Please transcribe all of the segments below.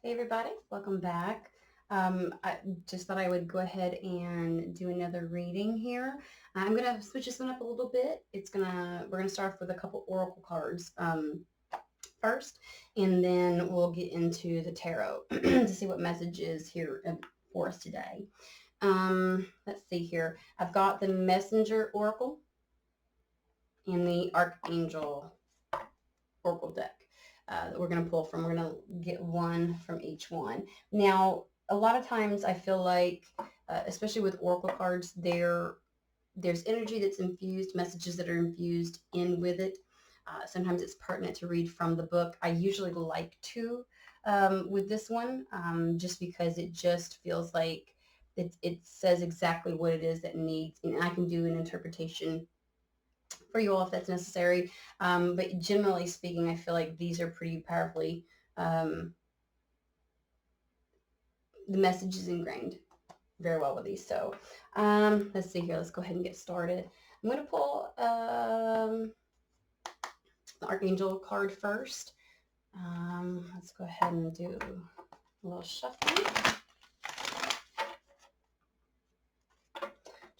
Hey everybody, welcome back. I just thought I would go ahead and do another reading here. I'm gonna switch this one up a little bit. We're gonna start off with a couple oracle cards first, and then we'll get into the tarot to see what message is here for us today. Let's see here. I've got the Messenger Oracle and the Archangel Oracle deck that we're going to pull from. We're going to get one from each one. Now, a lot of times I feel like, especially with Oracle cards, there's energy that's infused, messages that are infused in with it. Sometimes it's pertinent to read from the book. I usually like to with this one, just because it just feels like it says exactly what it is that needs, and I can do an interpretation for you all if that's necessary. But generally speaking, I feel like these are pretty powerfully, the message is ingrained very well with these. So let's see here. Let's go ahead and get started. I'm going to pull the Archangel card first. Let's go ahead and do a little shuffling.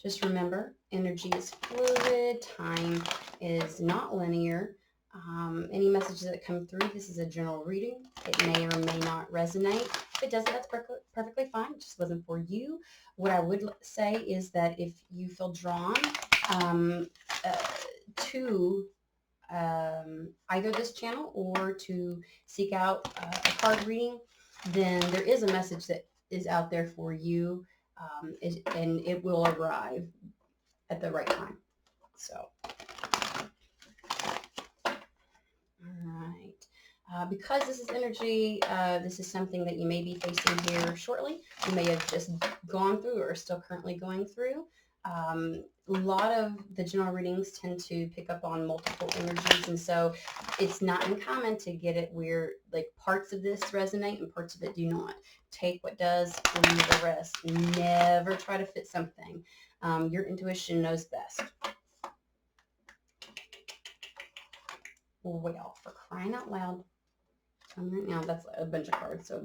Just remember, energy is fluid, time is not linear. Any messages that come through, this is a general reading. It may or may not resonate. If it doesn't, that's perfectly fine. It just wasn't for you. What I would say is that if you feel drawn to either this channel or to seek out a card reading, then there is a message that is out there for you, and it will arrive at the right time. So, all right. Because this is energy, this is something that you may be facing here shortly. You may have just gone through or are still currently going through. A lot of the general readings tend to pick up on multiple energies, and so it's not uncommon to get it where like parts of this resonate and parts of it do not. Take what does, leave the rest. Never try to fit something. Your intuition knows best. Well, for crying out loud. Right now, that's a bunch of cards, so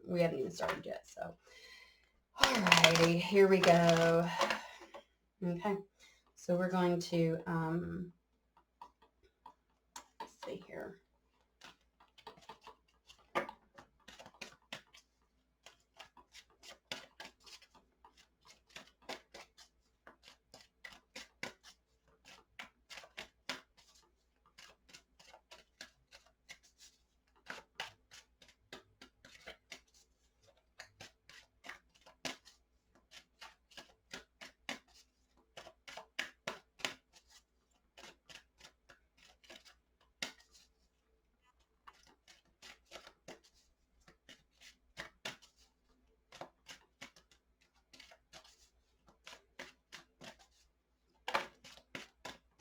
we haven't even started yet. So, alrighty, here we go. Okay, so we're going to, let's see here.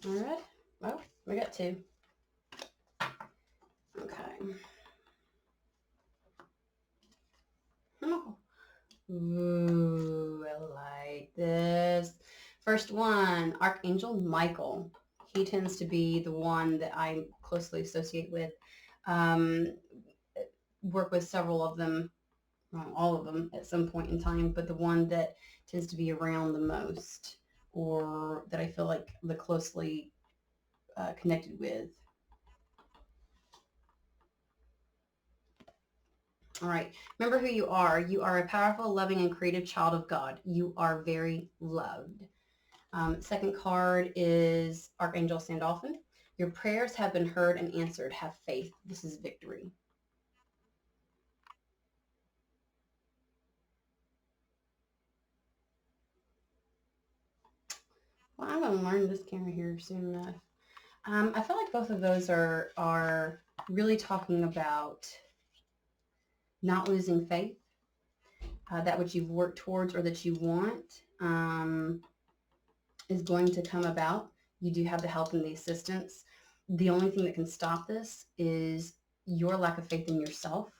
All right. Well, we got two. Okay. Oh. Ooh, I like this. First one, Archangel Michael. He tends to be the one that I closely associate with. Um, work with several of them, well, all of them at some point in time, but the one that tends to be around the most, or that I feel like the closely connected with. All right. Remember who you are. You are a powerful, loving, and creative child of God. You are very loved. Second card is Archangel Sandalphon. Your prayers have been heard and answered. Have faith. This is victory. Well, I'm going to learn this camera here soon enough. I feel like both of those are really talking about not losing faith, that which you've worked towards or that you want is going to come about. You do have the help and the assistance. The only thing that can stop this is your lack of faith in yourself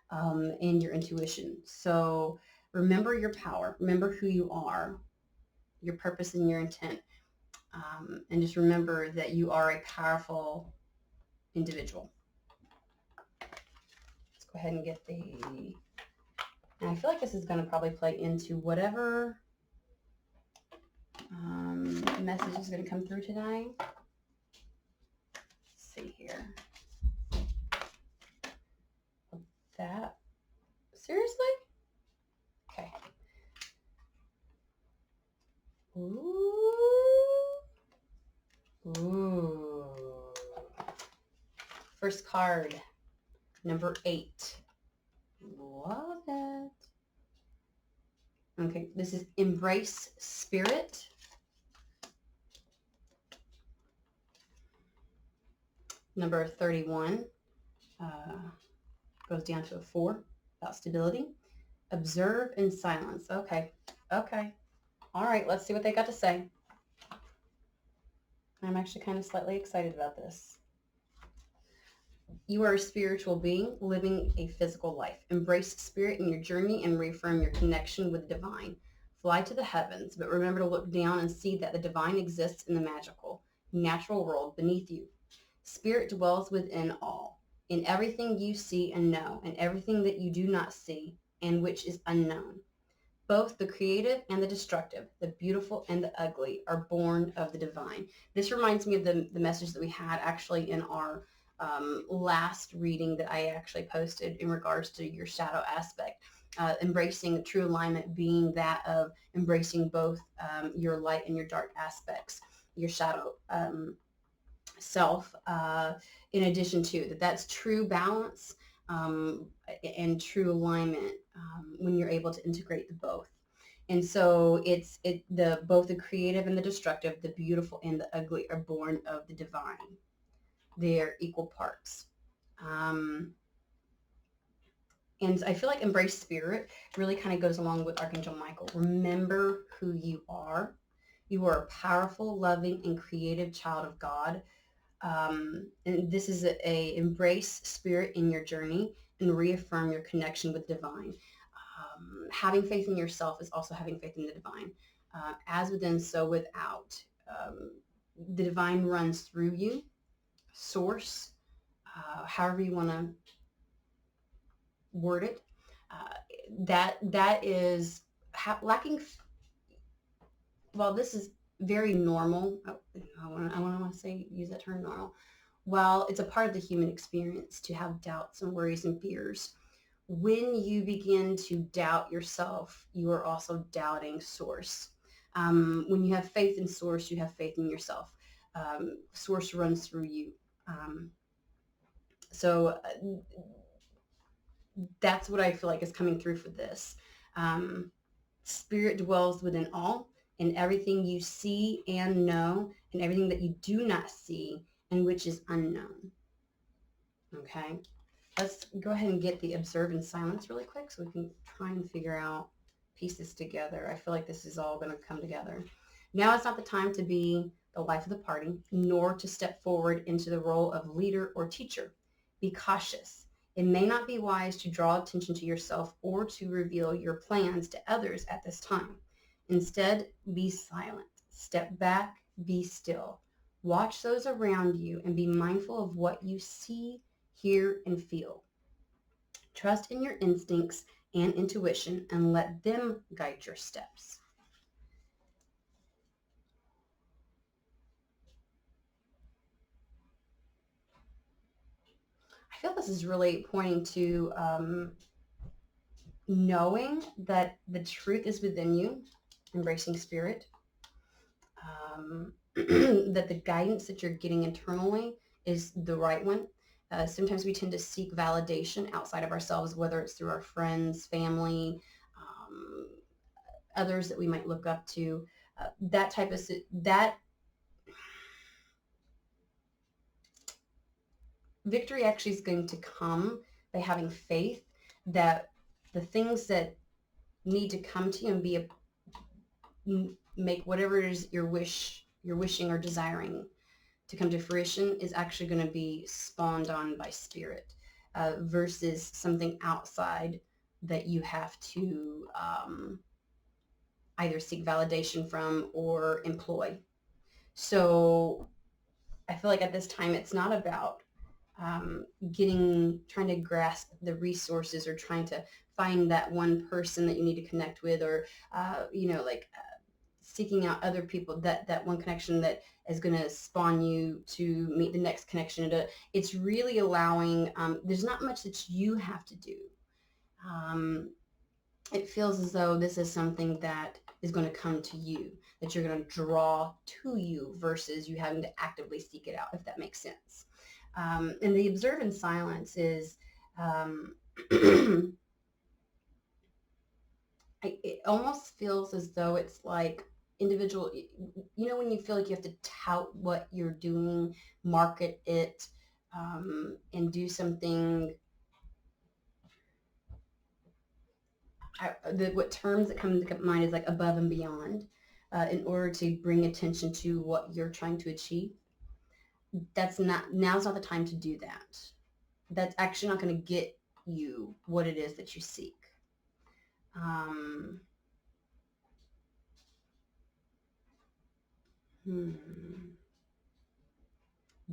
and your intuition. So remember your power. Remember who you are, your purpose and your intent. And just remember that you are a powerful individual. Let's go ahead and get the, and I feel like this is going to probably play into whatever message is going to come through tonight. Let's see here. That, seriously? Okay. Ooh. Ooh. First card, number 8. Love it. Okay, this is Embrace Spirit. Number 31 goes down to a 4, about stability. Observe in silence. Okay, okay. All right, let's see what they got to say. I'm actually kind of slightly excited about this. You are a spiritual being living a physical life. Embrace spirit in your journey and reaffirm your connection with the divine. Fly to the heavens, but remember to look down and see that the divine exists in the magical, natural world beneath you. Spirit dwells within all, in everything you see and know, and everything that you do not see and which is unknown. Both the creative and the destructive, the beautiful and the ugly, are born of the divine. This reminds me of the message that we had actually in our last reading that I actually posted in regards to your shadow aspect. Embracing true alignment being that of embracing both your light and your dark aspects, your shadow self, in addition to that's true balance and true alignment when you're able to integrate the both. And so it's both the creative and the destructive, the beautiful and the ugly are born of the divine. They're equal parts. And I feel like Embrace Spirit really kind of goes along with Archangel Michael. Remember who you are. You are a powerful, loving, and creative child of God. And this is a embrace spirit in your journey and reaffirm your connection with divine. Having faith in yourself is also having faith in the divine. As within, so without. The divine runs through you, source, however you want to word it. That is lacking. Well, this is very normal. I want to say, use that term, normal. While it's a part of the human experience to have doubts and worries and fears, when you begin to doubt yourself, you are also doubting source. When you have faith in source, you have faith in yourself. Source runs through you. So that's what I feel like is coming through for this. Spirit dwells within all, and everything you see and know, and everything that you do not see and which is unknown. Okay, let's go ahead and get the observe in silence really quick so we can try and figure out, piece this together. I feel like this is all going to come together. Now is not the time to be the life of the party, nor to step forward into the role of leader or teacher. Be cautious. It may not be wise to draw attention to yourself or to reveal your plans to others at this time. Instead, be silent. Step back, be still. Watch those around you and be mindful of what you see, hear, and feel. Trust in your instincts and intuition and let them guide your steps. I feel this is really pointing to knowing that the truth is within you, embracing spirit, that the guidance that you're getting internally is the right one. Sometimes we tend to seek validation outside of ourselves, whether it's through our friends, family, others that we might look up to. That type of that victory actually is going to come by having faith that the things that need to come to you and be make whatever it is you're wishing or desiring to come to fruition is actually going to be spawned on by spirit, versus something outside that you have to either seek validation from or employ. So I feel like at this time it's not about trying to grasp the resources, or trying to find that one person that you need to connect with, or, seeking out other people, that one connection that is going to spawn you to meet the next connection. It's really allowing, there's not much that you have to do. It feels as though this is something that is going to come to you, that you're going to draw to you versus you having to actively seek it out, if that makes sense. And the observe in silence is, it almost feels as though it's like individual, when you feel like you have to tout what you're doing, market it, and do something. What terms that come to mind is like above and beyond, in order to bring attention to what you're trying to achieve. Now's not the time to do that. That's actually not going to get you what it is that you seek.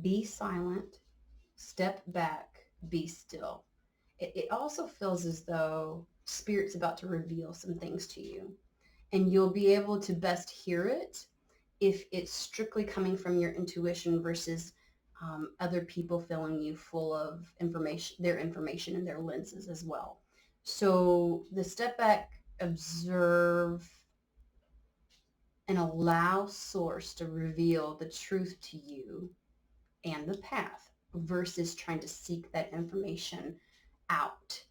Be silent, step back, be still. It also feels as though Spirit's about to reveal some things to you, and you'll be able to best hear it if it's strictly coming from your intuition versus other people filling you full of their information and their lenses as well. So the step back, observe, and allow Source to reveal the truth to you and the path versus trying to seek that information out.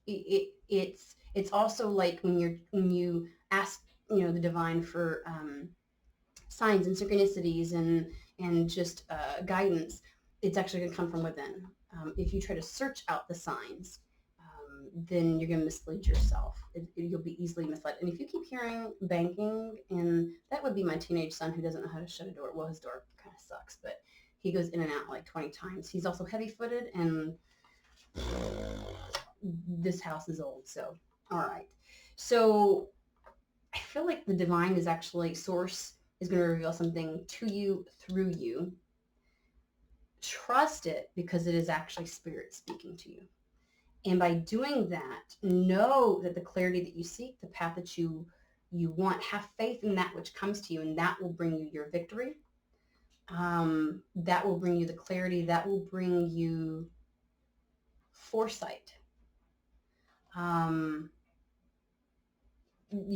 It's also like when you ask the divine for signs and synchronicities and just guidance. It's actually going to come from within. If you try to search out the signs, then you're going to mislead yourself. You'll be easily misled. And if you keep hearing banking, and that would be my teenage son who doesn't know how to shut a door. Well, his door kind of sucks, but he goes in and out like 20 times. He's also heavy-footed, and this house is old. So, all right. So I feel like the divine is actually, Source is going to reveal something to you through you. Trust it, because it is actually Spirit speaking to you. And by doing that, know that the clarity that you seek, the path that you want, have faith in that which comes to you, and that will bring you your victory. That will bring you the clarity. That will bring you foresight. You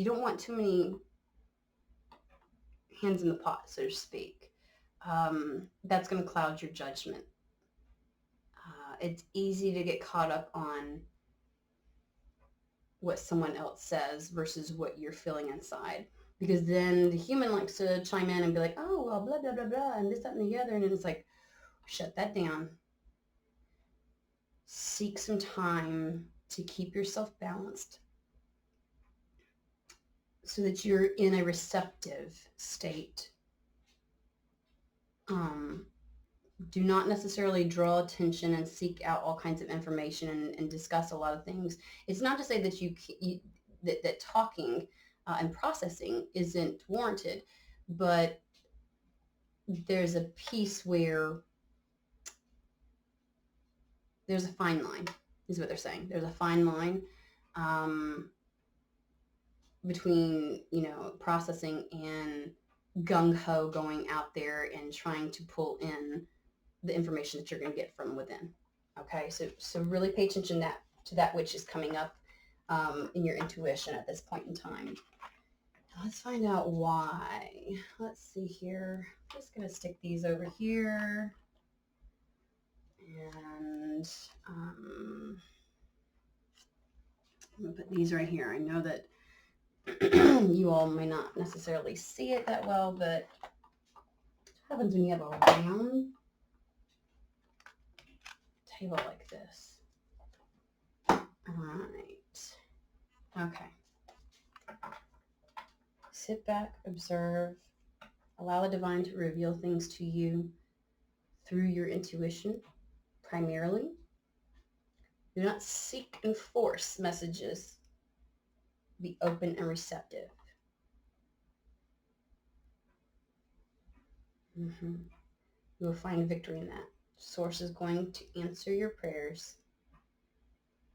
don't want too many hands in the pot, so to speak. That's going to cloud your judgment. It's easy to get caught up on what someone else says versus what you're feeling inside, because then the human likes to chime in and be like, oh, well, blah, blah, blah, blah, and this, that, and the other. And it's like, shut that down. Seek some time to keep yourself balanced so that you're in a receptive state. Do not necessarily draw attention and seek out all kinds of information and discuss a lot of things. It's not to say that that talking and processing isn't warranted, but there's a piece where there's a fine line, is what they're saying. There's a fine line between, processing and gung-ho going out there and trying to pull in the information that you're going to get from within. Okay, so really pay attention to that which is coming up in your intuition at this point in time. Let's find out why. Let's see here. I'm just going to stick these over here. And I'm going to put these right here. I know that you all may not necessarily see it that well, but what happens when you have a round table like this? All right. Okay. Sit back, observe, allow the divine to reveal things to you through your intuition, primarily. Do not seek and force messages. Be open and receptive. You will find victory in that. Source is going to answer your prayers.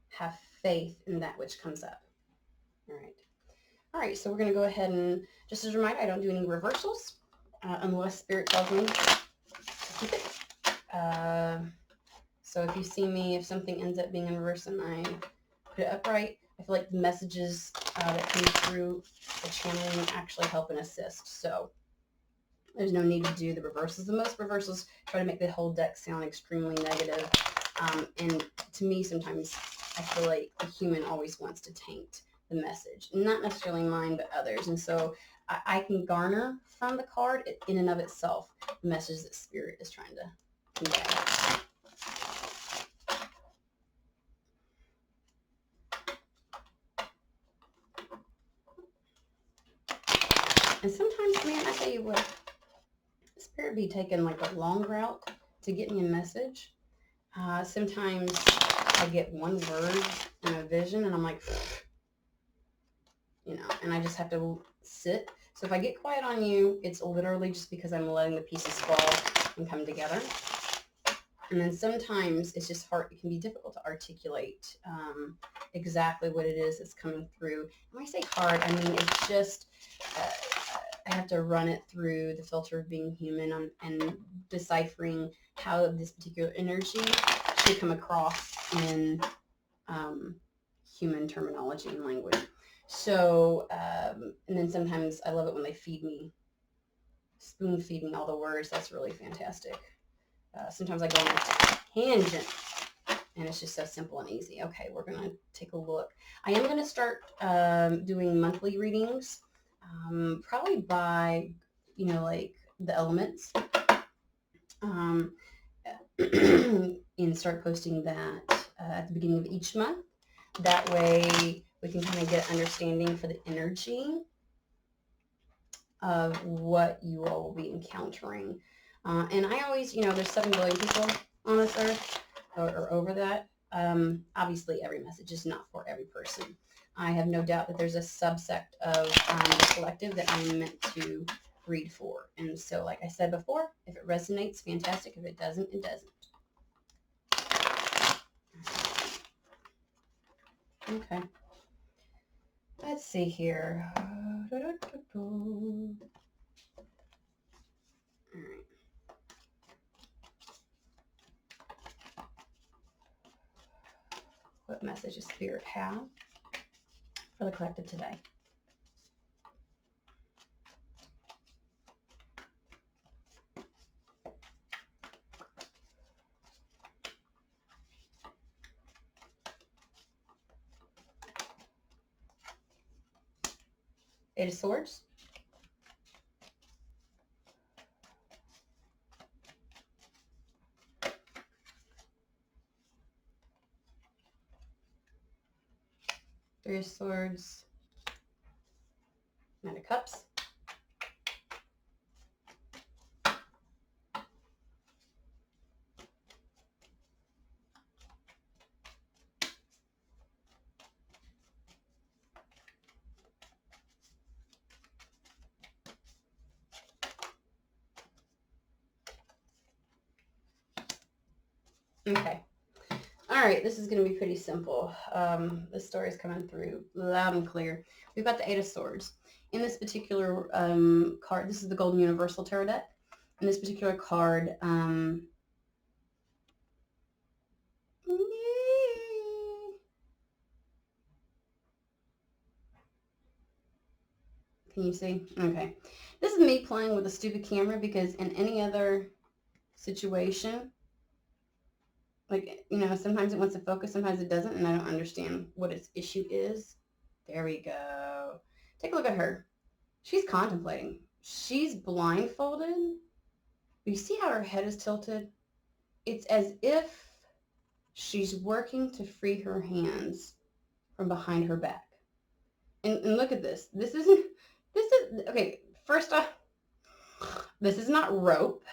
Have faith in that which comes up. All right. All right, so we're going to go ahead and, just as a reminder, I don't do any reversals unless Spirit tells me to keep it. So if you see me, if something ends up being in reverse and I put it upright, I feel like the messages that come through the channeling actually help and assist. So there's no need to do the reversals. The most reversals try to make the whole deck sound extremely negative. And to me, sometimes I feel like the human always wants to taint the message. Not necessarily mine, but others. And so I can garner from the card in and of itself the message that Spirit is trying to convey. And sometimes, man, I tell you what, Spirit be taking like a long route to get me a message. Sometimes I get one word in a vision and I'm like, you know, and I just have to sit. So if I get quiet on you, it's literally just because I'm letting the pieces fall and come together. And then sometimes it's just hard. It can be difficult to articulate exactly what it is that's coming through. When I say hard, I mean it's just I have to run it through the filter of being human and deciphering how this particular energy should come across in human terminology and language. So, and then sometimes I love it when they feed me, spoon feed me all the words. That's really fantastic. Sometimes I go on a tangent, and it's just so simple and easy. Okay, we're going to take a look. I am going to start doing monthly readings, probably by, you know, like the elements, and start posting that at the beginning of each month. That way we can kind of get an understanding for the energy of what you all will be encountering. And I always, you know, there's 7 billion people on this earth or over that. Obviously, every message is not for every person. I have no doubt that there's a subsect of the collective that I'm meant to read for. And so, like I said before, if it resonates, fantastic. If it doesn't, it doesn't. Okay. Let's see here. All right. What message does Spirit have for the collective today? Eight of Swords. Three of Swords. Knight of Cups. Okay. All right, this is going to be pretty simple. This story is coming through loud and clear. We've got the Eight of Swords. In this particular card, this is the Golden Universal Tarot deck. In this particular card, can you see? Okay. This is me playing with a stupid camera because in any other situation, like, you know, sometimes it wants to focus, sometimes it doesn't, and I don't understand what its issue is. There we go. Take a look at her. She's contemplating. She's blindfolded. You see how her head is tilted? It's as if she's working to free her hands from behind her back. And look at this. This is, okay, first off, this is not rope.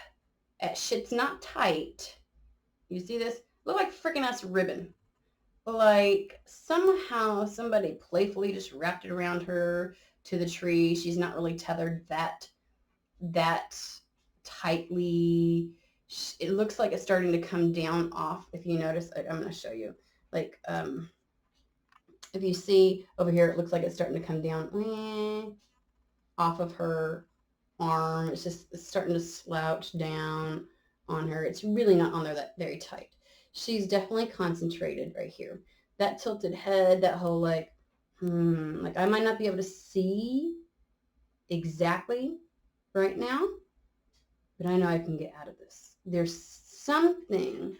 Shit's not tight. You see this? Look like freaking ass ribbon. Like somehow somebody playfully just wrapped it around her to the tree. She's not really tethered that tightly. It looks like it's starting to come down off. If you notice, I'm going to show you. Like, if you see over here, it looks like it's starting to come down off of her arm. It's starting to slouch down on her. It's really not on there that very tight. She's definitely concentrated right here. That tilted head, that whole like I might not be able to see exactly right now, but I know I can get out of this. There's something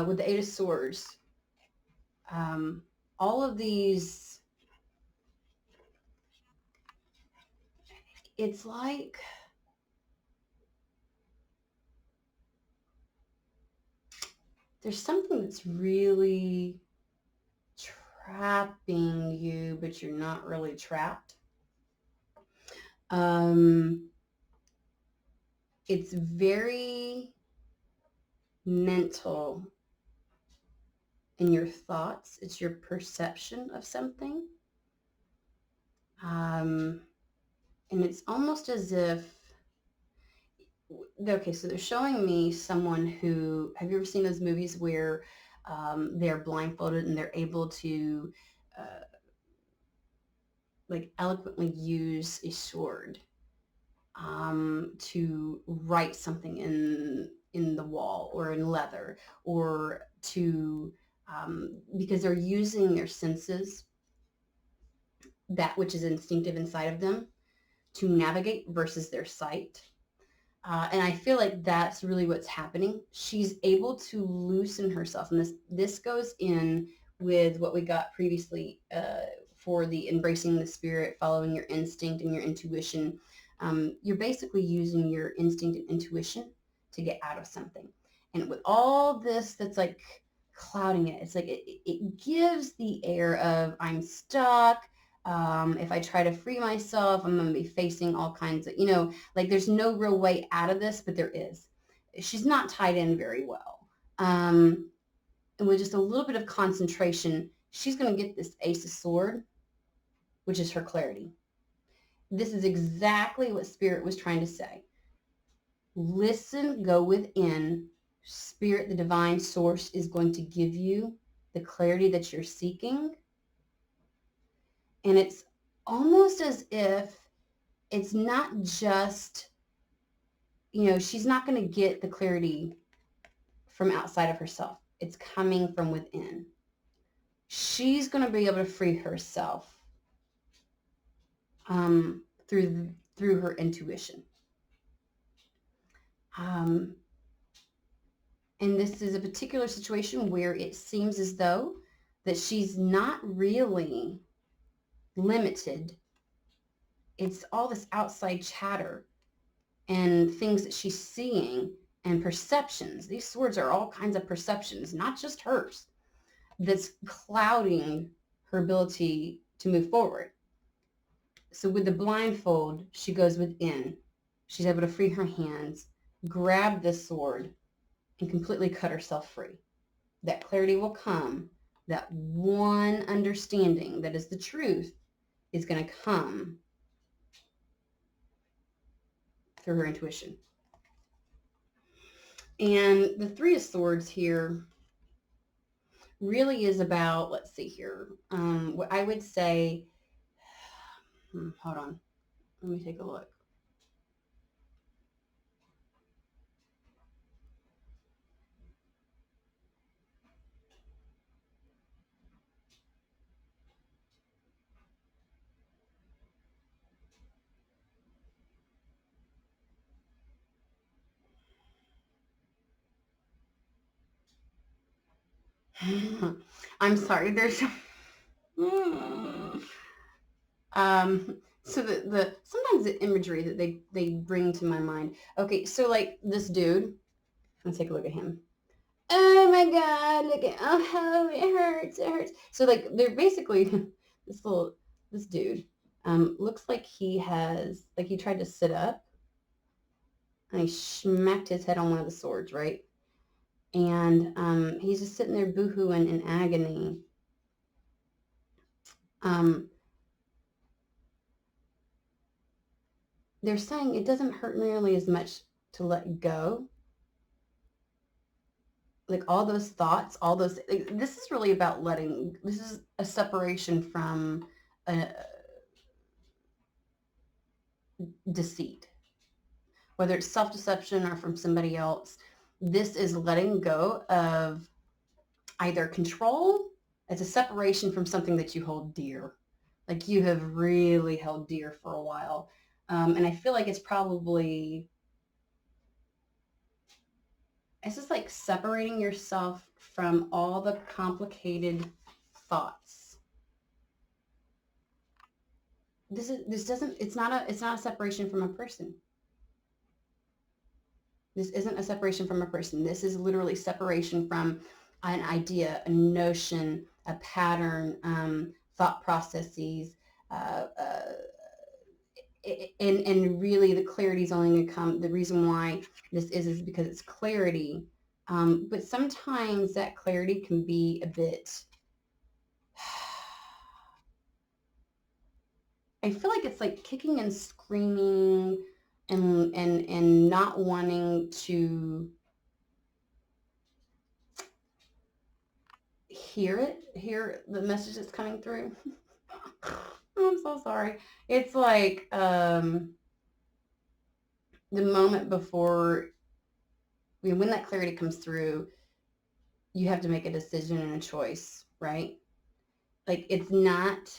with the Eight of Swords. All of these, it's like there's something that's really trapping you, but you're not really trapped. It's very mental in your thoughts. It's your perception of something. And it's almost as if, okay, so they're showing me someone who, have you ever seen those movies where they're blindfolded and they're able to like eloquently use a sword to write something in the wall or in leather, or to because they're using their senses, that which is instinctive inside of them, to navigate versus their sight. And I feel like that's really what's happening. She's able to loosen herself, and this goes in with what we got previously for the embracing the spirit, following your instinct and your intuition. You're basically using your instinct and intuition to get out of something. And with all this that's like clouding it, it's like it gives the air of I'm stuck. If I try to free myself, I'm going to be facing all kinds of, like there's no real way out of this, but there is. She's not tied in very well. And with just a little bit of concentration, she's going to get this Ace of Sword, which is her clarity. This is exactly what Spirit was trying to say. Listen, go within. Spirit, the divine source, is going to give you the clarity that you're seeking. And it's almost as if it's not just, she's not going to get the clarity from outside of herself. It's coming from within. She's going to be able to free herself through her intuition. And this is a particular situation where it seems as though that she's not really limited. It's all this outside chatter and things that she's seeing and perceptions. These swords are all kinds of perceptions, not just hers, that's clouding her ability to move forward. So with the blindfold, she goes within. She's able to free her hands, grab this sword, and completely cut herself free. That clarity will come. That one understanding that is the truth is going to come through her intuition. And the Three of Swords here really is about, let's see here, what I would say, hold on, let me take a look. I'm sorry, there's so the sometimes the imagery that they bring to my mind. Okay, so like this dude, let's take a look at him. Oh my god, look at, oh, it hurts. So like they're basically this dude looks like he tried to sit up and he smacked his head on one of the swords, right? And he's just sitting there boohooing in agony. They're saying it doesn't hurt nearly as much to let go like all those thoughts, all those, like, this is really about this is a separation from a deceit, whether it's self-deception or from somebody else. This is letting go of either control. It's a separation from something that you hold dear, like you have really held dear for a while. And I feel like it's just like separating yourself from all the complicated thoughts. It's not a separation from a person. This isn't a separation from a person. This is literally separation from an idea, a notion, a pattern, thought processes, uh, uh, and really the clarity is only going to come. The reason why this is because it's clarity. But sometimes that clarity can be a bit, I feel like it's like kicking and screaming and not wanting to hear the message that's coming through. I'm so sorry. It's like the moment before, when that clarity comes through, you have to make a decision and a choice, right? Like it's not,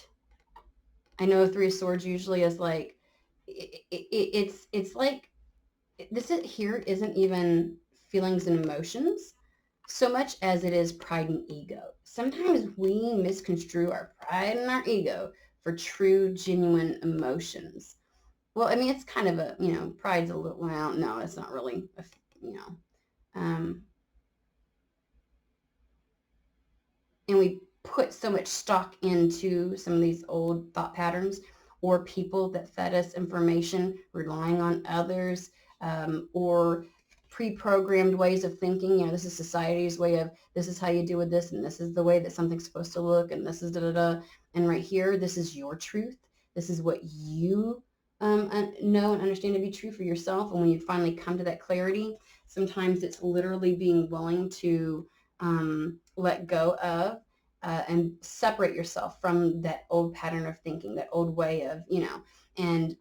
I know Three of Swords usually is like, it's like, this here isn't even feelings and emotions so much as it is pride and ego. Sometimes we misconstrue our pride and our ego for true, genuine emotions. Well, I mean, it's kind of a, pride's a little, well, no, it's not really, you know, um, and we put so much stock into some of these old thought patterns or people that fed us information, relying on others, or pre-programmed ways of thinking. This is society's way of, this is how you do with this, and this is the way that something's supposed to look, and this is da-da-da. And right here, this is your truth. This is what you know and understand to be true for yourself. And when you finally come to that clarity, sometimes it's literally being willing to let go of and separate yourself from that old pattern of thinking, that old way of, and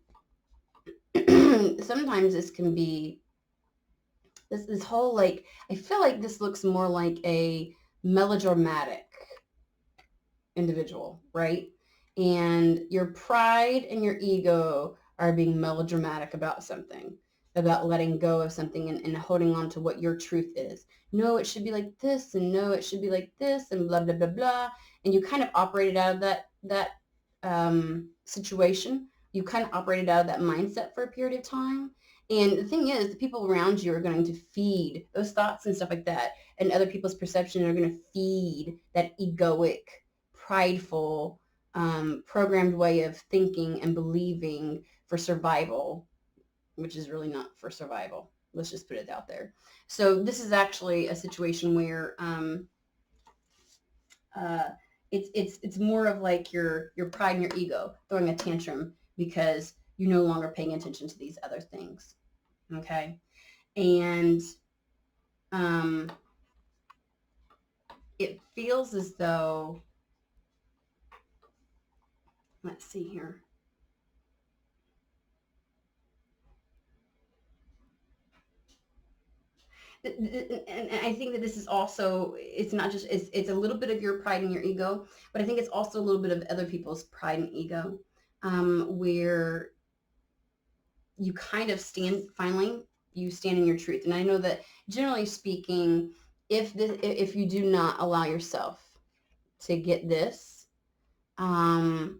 sometimes this can be this whole, like, I feel like this looks more like a melodramatic individual, right? And your pride and your ego are being melodramatic about something, about letting go of something and holding on to what your truth is. No, it should be like this, and no, it should be like this, and blah, blah, blah, blah. And you kind of operated out of that situation. You kind of operated out of that mindset for a period of time. And the thing is, the people around you are going to feed those thoughts and stuff like that. And other people's perception are going to feed that egoic, prideful, programmed way of thinking and believing for survival, which is really not for survival. Let's just put it out there. So this is actually a situation where it's more of like your pride and your ego throwing a tantrum because you're no longer paying attention to these other things. Okay, and it feels as though, let's see here. And I think that this is also, it's not just, it's a little bit of your pride and your ego, but I think it's also a little bit of other people's pride and ego, where you kind of finally, you stand in your truth. And I know that generally speaking, if you do not allow yourself to get this, and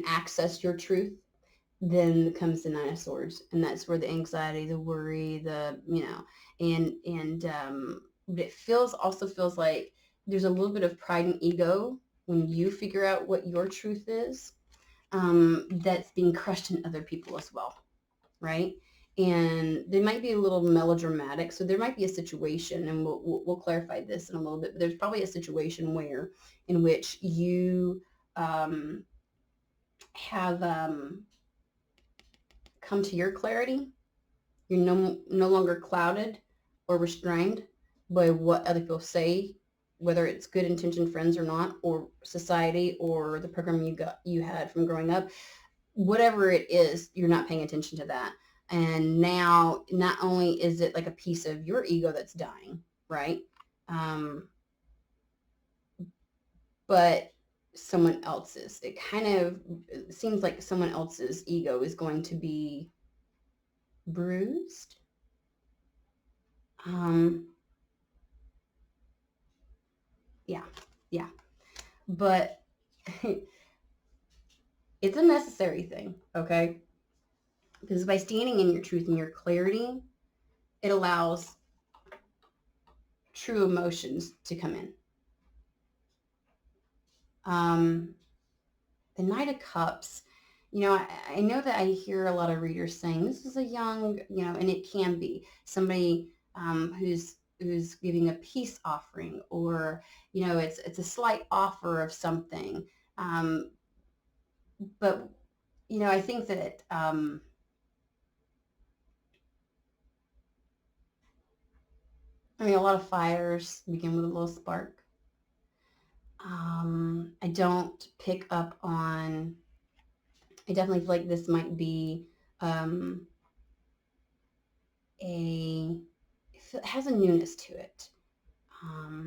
access your truth, then comes the Nine of Swords, and that's where the anxiety, the worry, but it also feels like there's a little bit of pride and ego when you figure out what your truth is, that's being crushed in other people as well, right? And they might be a little melodramatic, so there might be a situation, and we'll clarify this in a little bit, but there's probably a situation in which you have come to your clarity. You're no longer clouded or restrained by what other people say, whether it's good intentioned friends or not, or society, or the program you had from growing up. Whatever it is, you're not paying attention to that. And now, not only is it like a piece of your ego that's dying, right? Um, but someone else's. It kind of seems like someone else's ego is going to be bruised. Yeah, yeah. But it's a necessary thing, okay? Because by standing in your truth and your clarity, it allows true emotions to come in. The Knight of Cups, I know that I hear a lot of readers saying this is a young, and it can be somebody who's giving a peace offering, or it's a slight offer of something. But I think that a lot of fires begin with a little spark. I don't pick up on. I definitely feel like this might be um, it has a newness to it.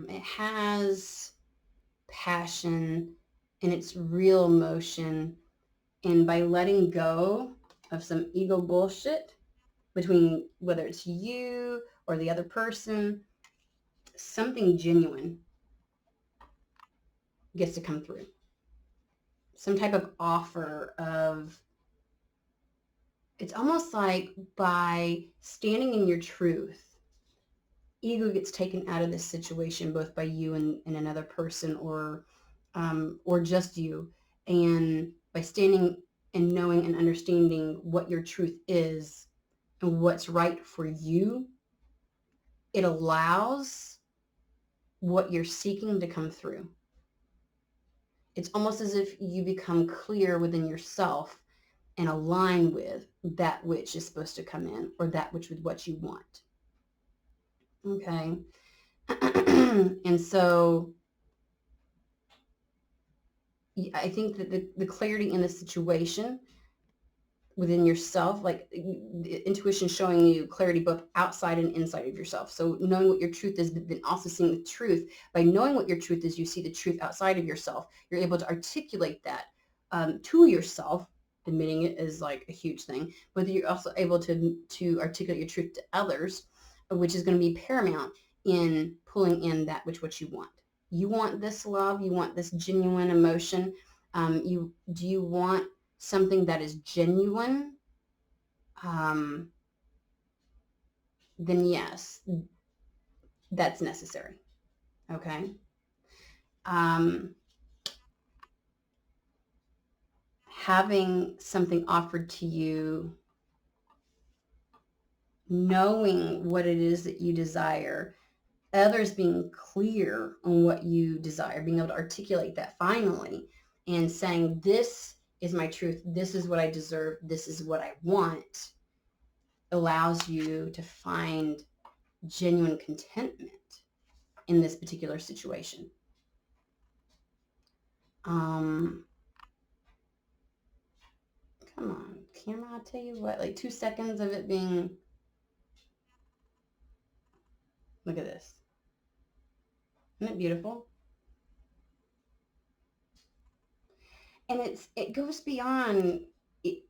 It has passion and it's real emotion. And by letting go of some ego bullshit between whether it's you or the other person, something genuine gets to come through. Some type of offer of, it's almost like by standing in your truth, ego gets taken out of this situation, both by you and another person, or just you. And by standing and knowing and understanding what your truth is and what's right for you, it allows what you're seeking to come through. It's almost as if you become clear within yourself and align with that which is supposed to come in, or that which with what you want. Okay. And so I think that the clarity in the situation within yourself, like intuition showing you clarity both outside and inside of yourself. So knowing what your truth is, but then also seeing the truth. By knowing what your truth is, you see the truth outside of yourself. You're able to articulate that to yourself. Admitting it is like a huge thing, but you're also able to articulate your truth to others, which is going to be paramount in pulling in that what you want. You want this love, you want this genuine emotion. Do you want something that is genuine? Then yes, that's necessary. Okay. Having something offered to you, knowing what it is that you desire, others being clear on what you desire, being able to articulate that finally, and saying, this is my truth, this is what I deserve, this is what I want, allows you to find genuine contentment in this particular situation. Come on, camera, I'll tell you what, like 2 seconds of it being, look at this. Isn't it beautiful? And it goes beyond it,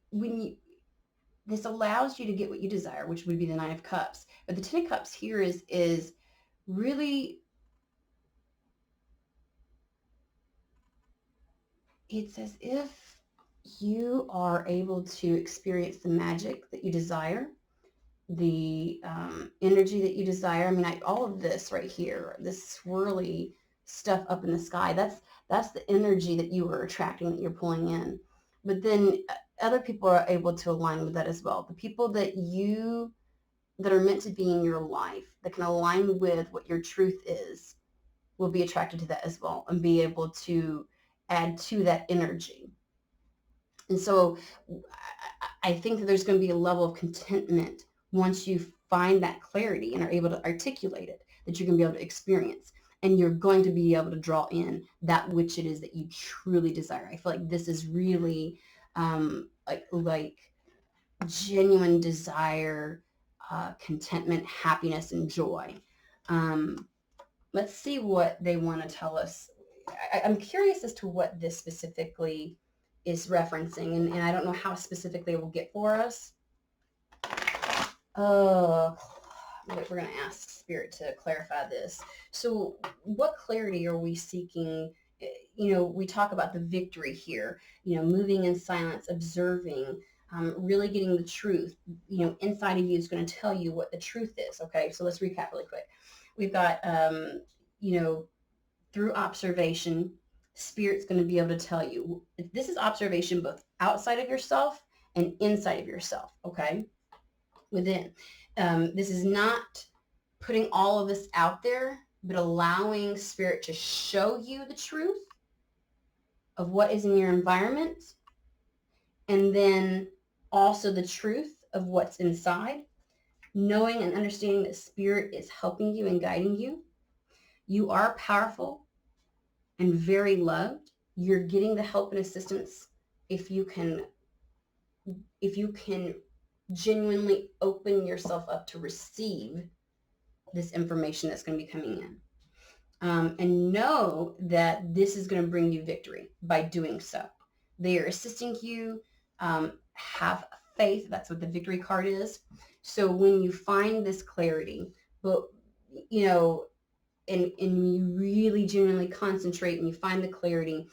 this allows you to get what you desire, which would be the Nine of Cups. But the Ten of Cups here is really, it's as if you are able to experience the magic that you desire, the energy that you desire. I mean, all of this right here, this swirly stuff up in the sky, that's the energy that you are attracting, that you're pulling in. But then other people are able to align with that as well. The people that are meant to be in your life, that can align with what your truth is, will be attracted to that as well and be able to add to that energy. And so I think that there's going to be a level of contentment once you find that clarity and are able to articulate it, that you're going to be able to experience. And you're going to be able to draw in that which it is that you truly desire. I feel like this is really like genuine desire, contentment, happiness, and joy. Let's see what they want to tell us. I'm curious as to what this specifically is referencing, and I don't know how specific they will get for us. Oh, we're going to ask Spirit to clarify this. So what clarity are we seeking? You know, we talk about the victory here, you know, moving in silence, observing, really getting the truth, you know, inside of you is going to tell you what the truth is. Okay, so let's recap really quick. We've got, you know, through observation, Spirit's going to be able to tell you. This is observation both outside of yourself and inside of yourself, okay? Within. This is not putting all of this out there, but allowing Spirit to show you the truth of what is in your environment, and then also the truth of what's inside, knowing and understanding that Spirit is helping you and guiding you. You are powerful and very loved. You're getting the help and assistance if you can genuinely open yourself up to receive this information that's going to be coming in. And know that this is going to bring you victory by doing so. They are assisting you. Have faith. That's what the victory card is. So when you find this clarity, but you know, and you really genuinely concentrate and you find the clarity,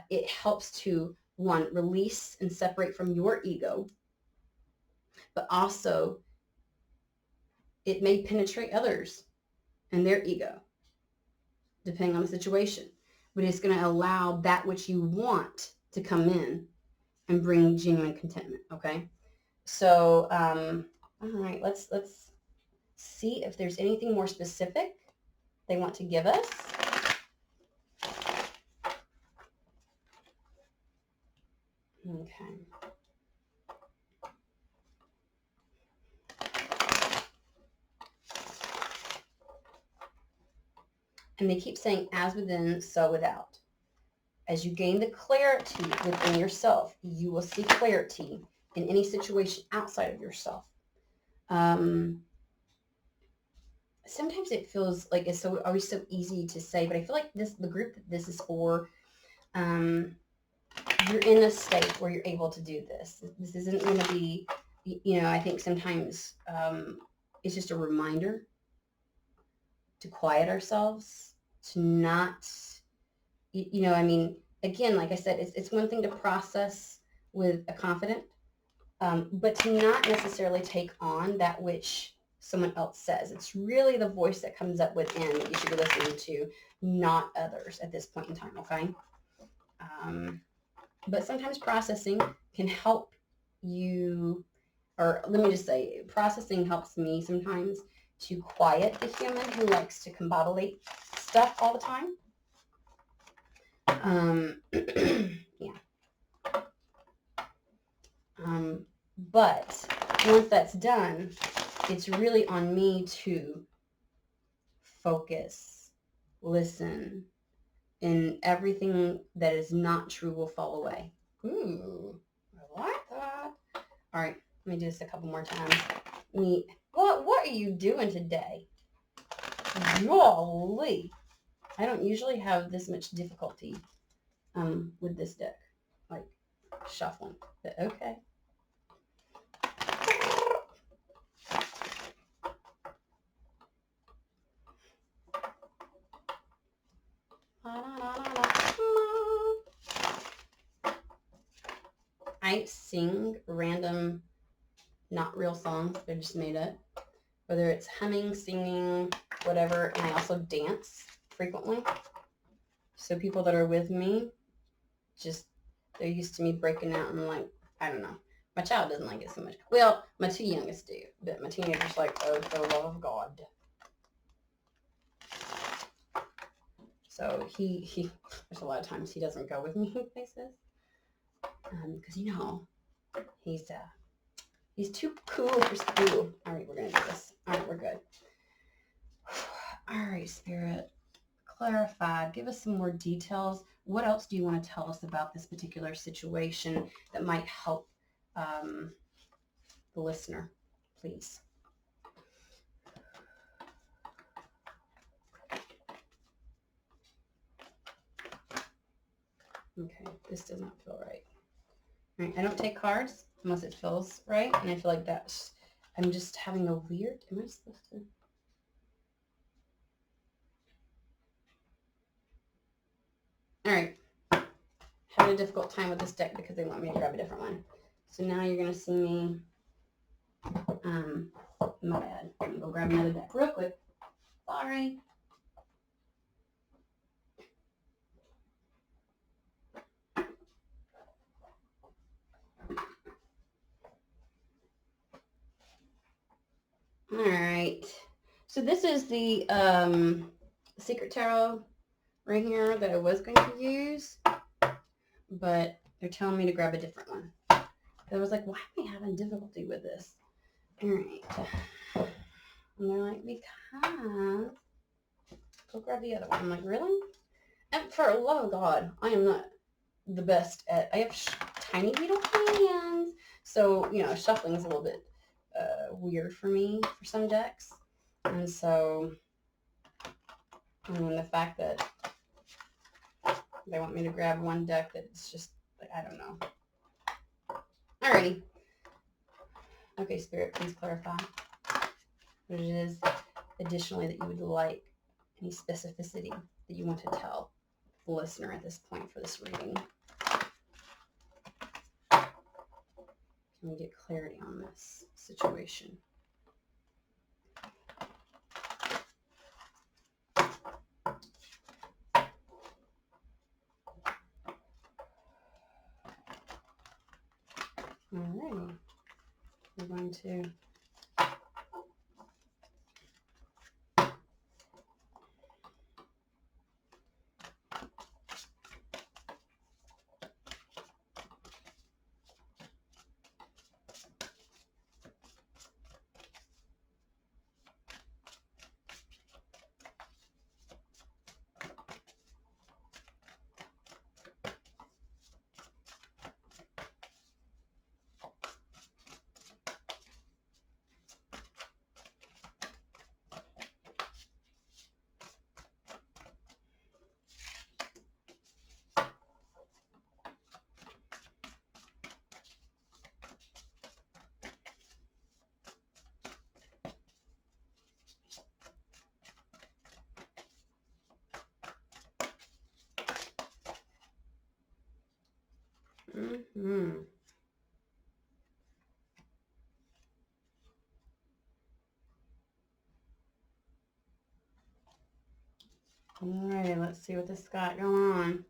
it helps to, one, release and separate from your ego, but also it may penetrate others and their ego, depending on the situation. But it's going to allow that which you want to come in and bring genuine contentment, okay? So, all right, let's see if there's anything more specific they want to give us. Okay. And they keep saying, as within, so without. As you gain the clarity within yourself, you will see clarity in any situation outside of yourself. Sometimes it feels like it's always so easy to say, but I feel like the group that this is for, you're in a state where you're able to do this. This isn't going to be, you know, I think sometimes it's just a reminder to quiet ourselves, to not, you know, I mean, again, like I said, it's one thing to process with a confident, but to not necessarily take on that which someone else says. It's really the voice that comes up within that you should be listening to, not others at this point in time, okay? But sometimes processing can help you, or let me just say, processing helps me sometimes to quiet the human who likes to combobulate stuff all the time. Yeah. But once that's done, it's really on me to focus, listen, and everything that is not true will fall away. Ooh, I like that. All right, let me do this a couple more times. What are you doing today? Golly. I don't usually have this much difficulty with this deck, like shuffling, but okay. I sing random, not real songs. They're just made up. Whether it's humming, singing, whatever. And I also dance frequently. So people that are with me, they're used to me breaking out and like, I don't know. My child doesn't like it so much. Well, my two youngest do. But my teenager's like, oh, for the love of God. So he there's a lot of times he doesn't go with me places. Because, you know, he's too cool for school. All right, we're going to do this. All right, we're good. All right, Spirit. Clarified. Give us some more details. What else do you want to tell us about this particular situation that might help the listener, please? Okay, this does not feel right. All right, I don't take cards unless it feels right, and I feel like that's, I'm just having a weird, am I supposed to? All right, having a difficult time with this deck because they want me to grab a different one. So now you're going to see me, my bad. I'm going to go grab another deck real quick. Sorry. All right. So this is the Secret Tarot right here that I was going to use, but they're telling me to grab a different one. I was like, why am I having difficulty with this? All right. And they're like, because go grab the other one. I'm like, really? And for the love of God, I am not the best at, I have tiny little hands. So, you know, shuffling is a little bit weird for me for some decks. And so, the fact that they want me to grab one deck that it's just, like, I don't know. Alrighty. Okay, Spirit, please clarify what it is additionally that you would like, any specificity that you want to tell the listener at this point for this reading. Can we get clarity on this situation? Alrighty. We're going to Alright, let's see what this got going on.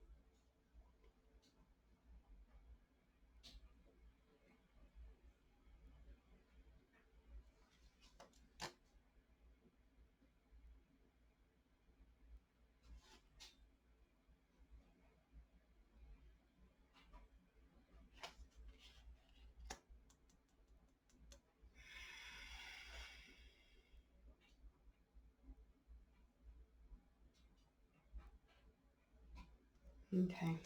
Okay.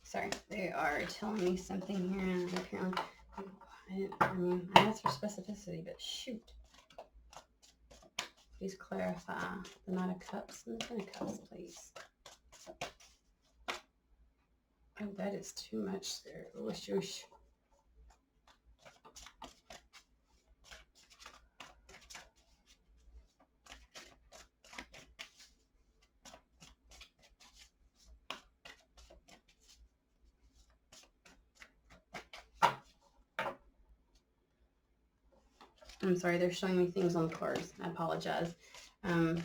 Sorry, they are telling me something here, and apparently, I asked for specificity, but shoot. Please clarify the Knight of Cups and the Ten of Cups, please. Oh, that is too much there. Whoosh, whoosh. I'm sorry, they're showing me things on the cards. I apologize. And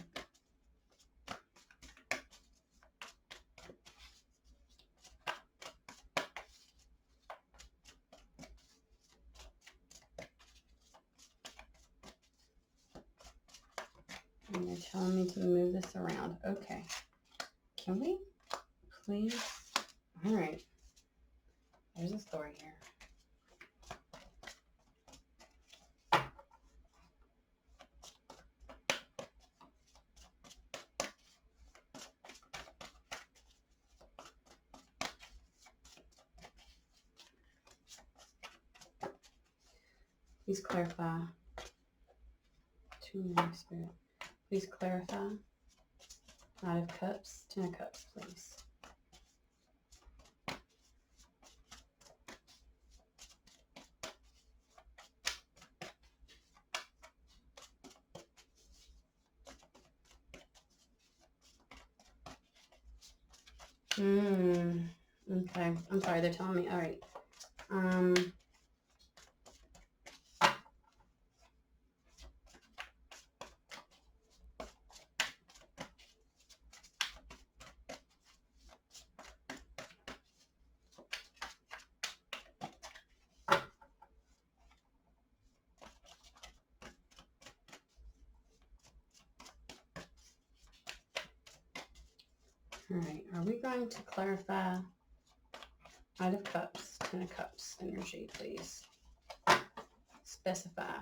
they're telling me to move this around. Okay. Can we please? All right. There's a story here. Please clarify. To my spirit. Please clarify. Knight of Cups. Ten of Cups, please. Okay. I'm sorry, they're telling me. All right. All right. Are we going to clarify Knight of Cups, Ten of Cups energy, please? Specify.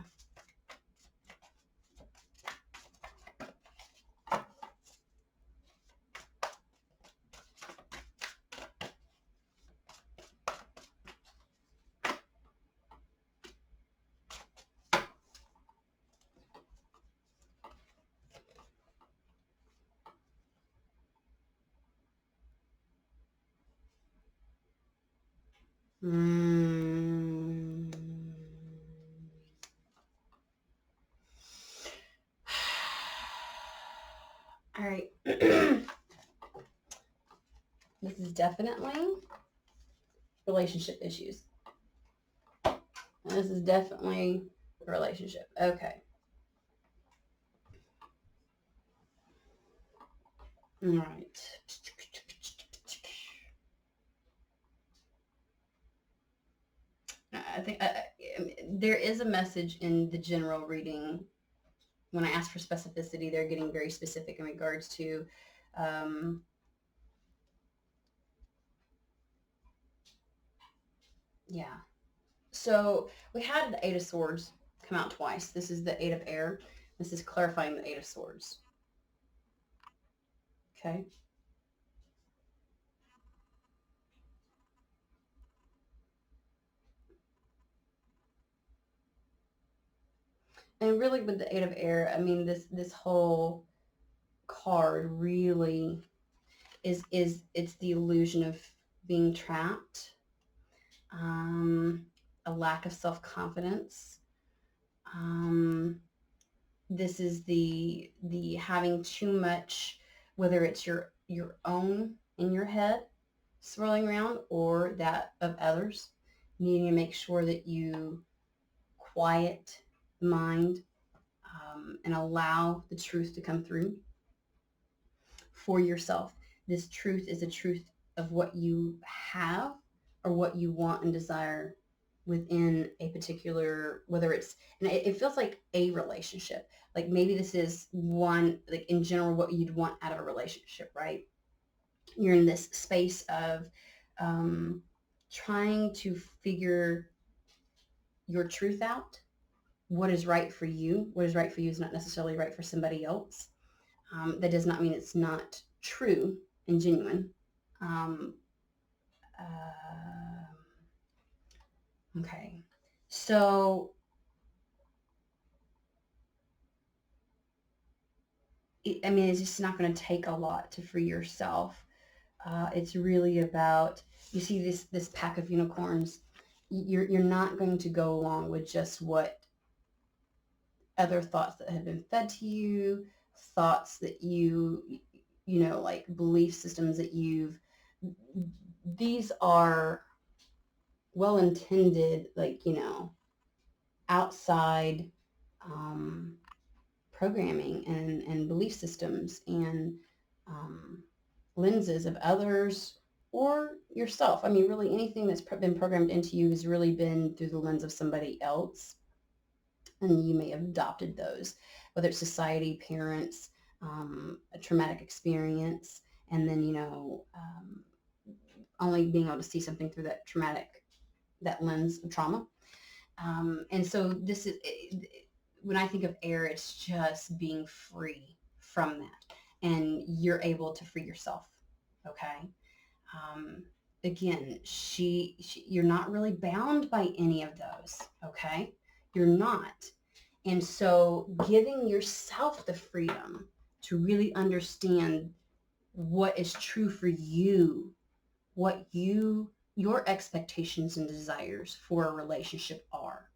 All right. This is definitely relationship issues. This is definitely a relationship. Okay. All right. I think there is a message in the general reading. When I ask for specificity, they're getting very specific in regards to yeah. So we had the Eight of Swords come out twice. This is the Eight of Air. This is clarifying the Eight of Swords. Okay. And really with the Eight of Air, I mean this whole card really is it's the illusion of being trapped, a lack of self-confidence. This is the having too much, whether it's your own in your head swirling around or that of others, needing to make sure that you quiet the mind, and allow the truth to come through for yourself. This truth is a truth of what you have or what you want and desire within a particular, whether it's, and it feels like a relationship. Like maybe this is one, like in general, what you'd want out of a relationship, right? You're in this space of trying to figure your truth out. What is right for you? What is right for you is not necessarily right for somebody else. That does not mean it's not true and genuine. Um, uh, okay. So I mean, it's just not going to take a lot to free yourself. It's really about, you see this pack of unicorns. You're not going to go along with just what other thoughts that have been fed to you, thoughts that you know, like belief systems that these are well-intended, like, you know, outside programming and belief systems and lenses of others or yourself. I mean, really anything that's been programmed into you has really been through the lens of somebody else. And you may have adopted those, whether it's society, parents, a traumatic experience, and then, you know, only being able to see something through that lens of trauma. And so this is, when I think of air, it's just being free from that. And you're able to free yourself. Okay. Again, you're not really bound by any of those. Okay. You're not. And so giving yourself the freedom to really understand what is true for you, what your expectations and desires for a relationship are.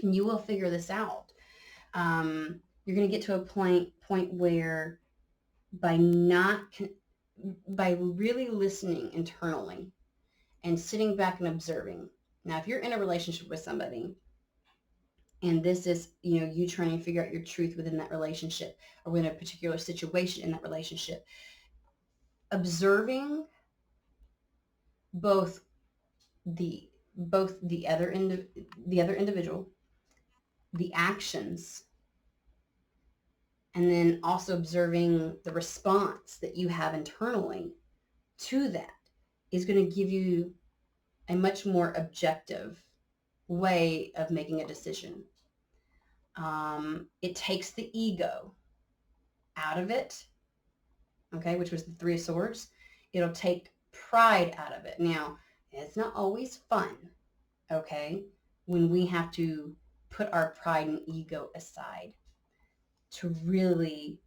And you will figure this out. You're going to get to a point where by by really listening internally and sitting back and observing. Now, if you're in a relationship with somebody and this is, you trying to figure out your truth within that relationship or within a particular situation in that relationship, observing both the other individual, the actions, and then also observing the response that you have internally to that is going to give you a much more objective way of making a decision. It takes the ego out of it, okay, which was the Three of Swords. It'll take pride out of it. Now, it's not always fun, okay, when we have to put our pride and ego aside to really,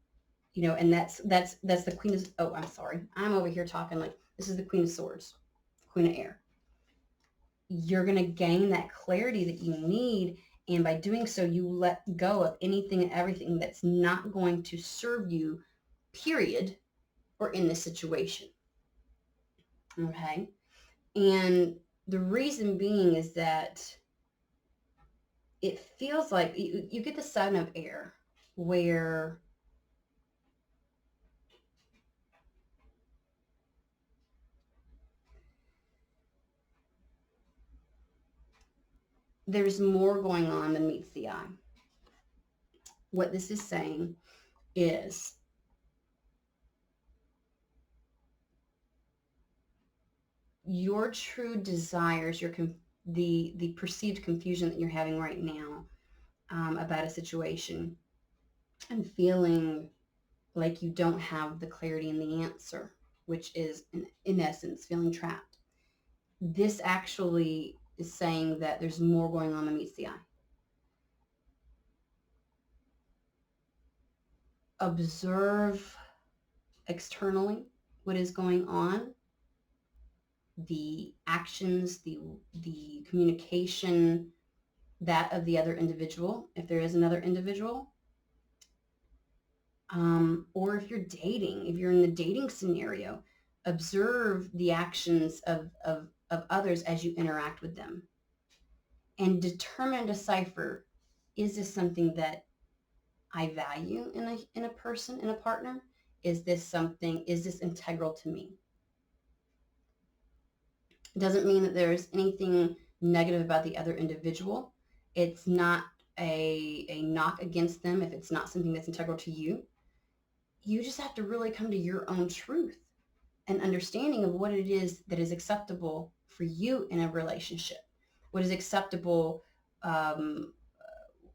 and that's the Queen of, oh, I'm sorry. I'm over here talking like this is the Queen of Swords, Queen of Air. You're going to gain that clarity that you need. And by doing so, you let go of anything and everything that's not going to serve you, period, or in this situation. Okay. And the reason being is that it feels like you get the 7 of Air where there's more going on than meets the eye. What this is saying is your true desires, the perceived confusion that you're having right now about a situation and feeling like you don't have the clarity and the answer, which is in essence feeling trapped. This actually is saying that there's more going on than meets the eye. Observe externally what is going on, the actions, the communication, that of the other individual, if there is another individual, or if you're dating, if you're in the dating scenario, observe the actions of others as you interact with them and determine and decipher, is this something that I value in a person, in a partner? Is this integral to me? It doesn't mean that there's anything negative about the other individual. It's not a knock against them if it's not something that's integral to you. You just have to really come to your own truth and understanding of what it is that is acceptable for you in a relationship, what is acceptable,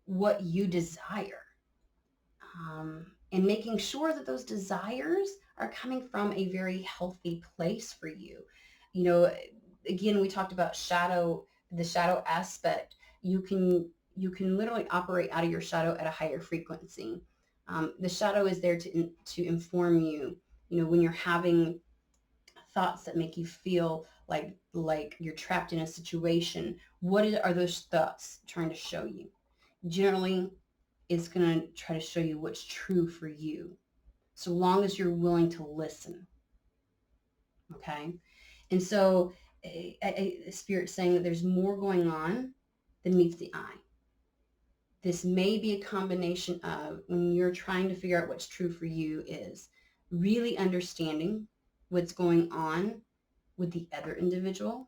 what you desire, and making sure that those desires are coming from a very healthy place for you. Again, we talked about the shadow aspect. You can literally operate out of your shadow at a higher frequency. The shadow is there to inform you, when you're having thoughts that make you feel like you're trapped in a situation. Are those thoughts trying to show you? Generally, it's going to try to show you what's true for you, so long as you're willing to listen. Okay? And so Spirit's saying that there's more going on than meets the eye. This may be a combination of, when you're trying to figure out what's true for you, is really understanding what's going on with the other individual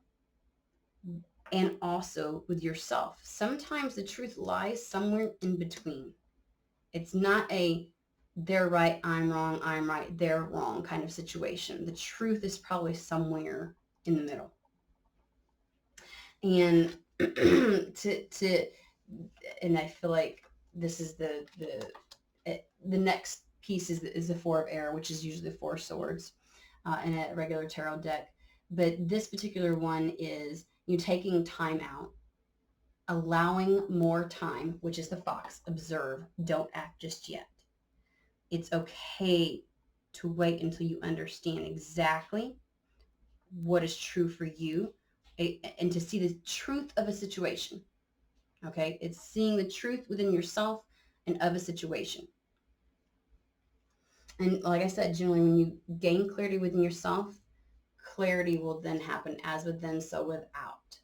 and also with yourself. Sometimes the truth lies somewhere in between. It's not a they're right, I'm wrong, I'm right, they're wrong kind of situation. The truth is probably somewhere in the middle. And and I feel like this is the next piece is the 4 of Air, which is usually the 4 of Swords in a regular tarot deck. But this particular one is you taking time out allowing more time, which is the fox. Observe, don't act just yet. It's okay to wait until you understand exactly what is true for you and to see the truth of a situation. Okay, it's seeing the truth within yourself and of a situation. And like I said, generally when you gain clarity within yourself, clarity will then happen as within, so without.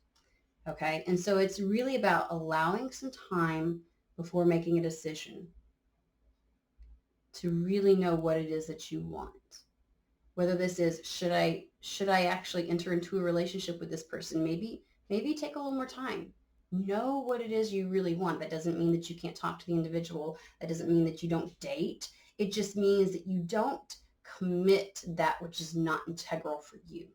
Okay, and so it's really about allowing some time before making a decision to really know what it is that you want. Whether this is, should I actually enter into a relationship with this person? Maybe take a little more time. Know what it is you really want. That doesn't mean that you can't talk to the individual. That doesn't mean that you don't date. It just means that you don't commit that which is not integral for you.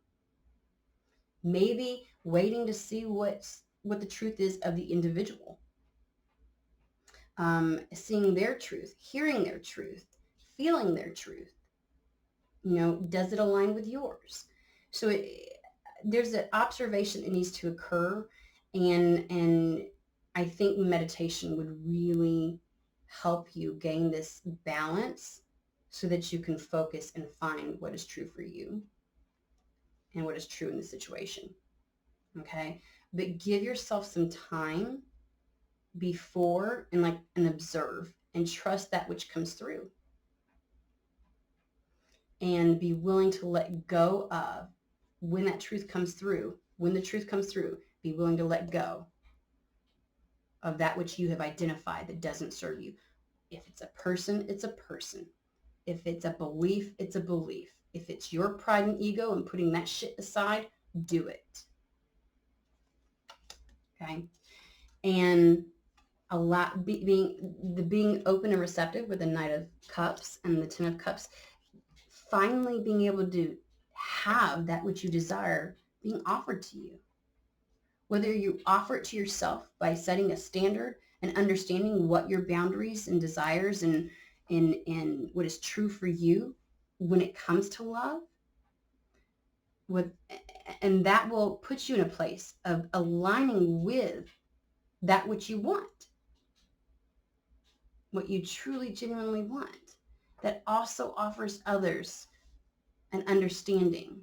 Maybe waiting to see what the truth is of the individual. Seeing their truth, hearing their truth, feeling their truth. Does it align with yours? So there's an observation that needs to occur, and I think meditation would really help you gain this balance so that you can focus and find what is true for you and what is true in the situation. Okay? But give yourself some time before and observe and trust that which comes through. And be willing to let go of when that truth comes through. When the truth comes through, be willing to let go of that which you have identified that doesn't serve you. If it's a person, it's a person. If it's a belief, it's a belief. If it's your pride and ego and putting that shit aside, do it. Okay? And being open and receptive with the Knight of Cups and the Ten of Cups, finally being able to have that which you desire being offered to you. Whether you offer it to yourself by setting a standard and understanding what your boundaries and desires and what is true for you when it comes to love, and that will put you in a place of aligning with that which you want, what you truly, genuinely want, that also offers others an understanding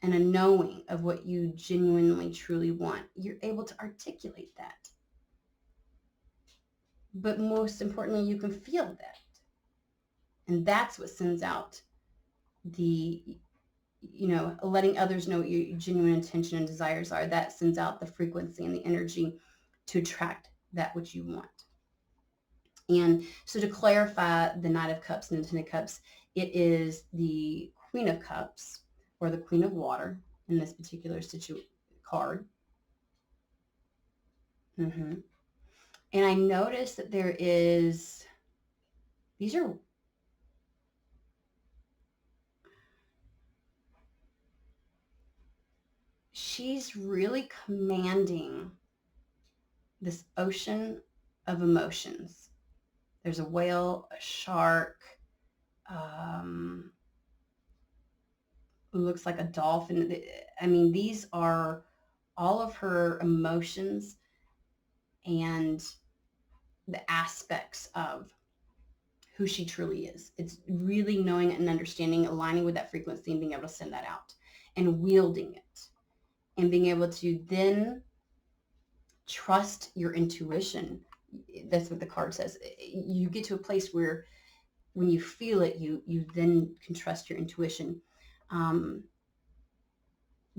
and a knowing of what you genuinely, truly want. You're able to articulate that. But most importantly, you can feel that. And that's what sends out letting others know what your genuine intention and desires are. That sends out the frequency and the energy to attract that which you want. And so to clarify the Knight of Cups and the Ten of Cups, it is the Queen of Cups or the Queen of Water in this particular card. Mm-hmm. And I noticed that she's really commanding this ocean of emotions. There's a whale, a shark, looks like a dolphin. I mean, these are all of her emotions and the aspects of who she truly is. It's really knowing and understanding, aligning with that frequency and being able to send that out and wielding it and being able to then trust your intuition. That's what the card says. You get to a place where when you feel it, you then can trust your intuition.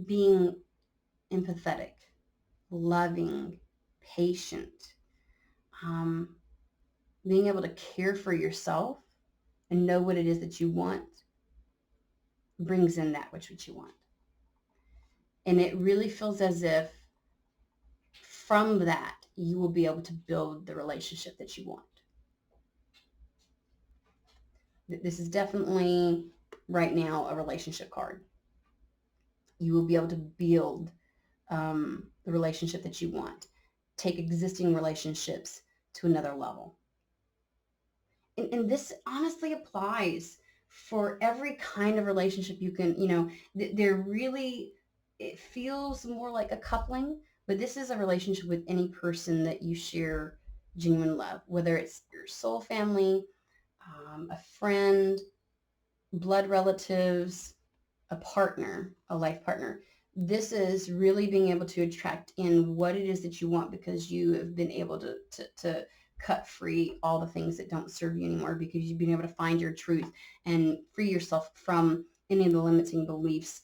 Being empathetic, loving, patient, being able to care for yourself and know what it is that you want brings in that which you want. And it really feels as if from that, you will be able to build the relationship that you want. This is definitely right now a relationship card. You will be able to build the relationship that you want. Take existing relationships to another level. And this honestly applies for every kind of relationship you can, they're really, it feels more like a coupling, but this is a relationship with any person that you share genuine love, whether it's your soul family, a friend, blood relatives, a partner, a life partner. This is really being able to attract in what it is that you want because you have been able to cut free all the things that don't serve you anymore because you've been able to find your truth and free yourself from any of the limiting beliefs,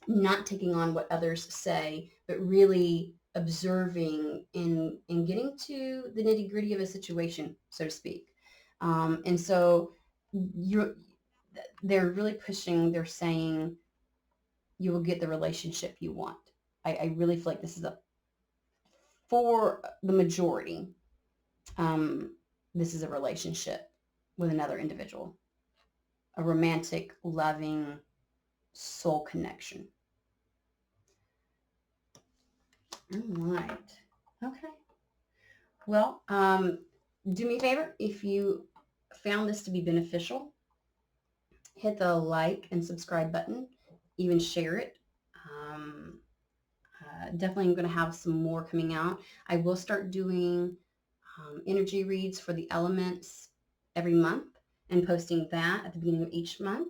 not taking on what others say, but really observing and getting to the nitty gritty of a situation, so to speak. And so you're, they're really pushing, they're saying, you will get the relationship you want. I really feel like this is for the majority, um, this is a relationship with another individual, a romantic, loving soul connection. All right. Okay. Well, do me a favor. If you found this to be beneficial, hit the like and subscribe button, even share it. Um, Definitely I'm going to have some more coming out. I will start doing energy reads for the elements every month and posting that at the beginning of each month.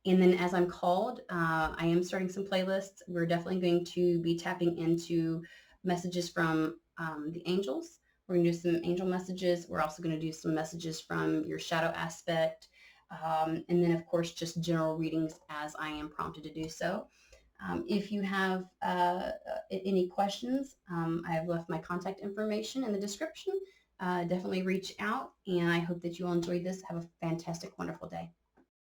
And then as I'm called, I am starting some playlists. We're definitely going to be tapping into messages from the angels. We're going to do some angel messages. We're also going to do some messages from your shadow aspect. And then, of course, just general readings as I am prompted to do so. If you have any questions, I've left my contact information in the description. Definitely reach out, and I hope that you all enjoyed this. Have a fantastic, wonderful day.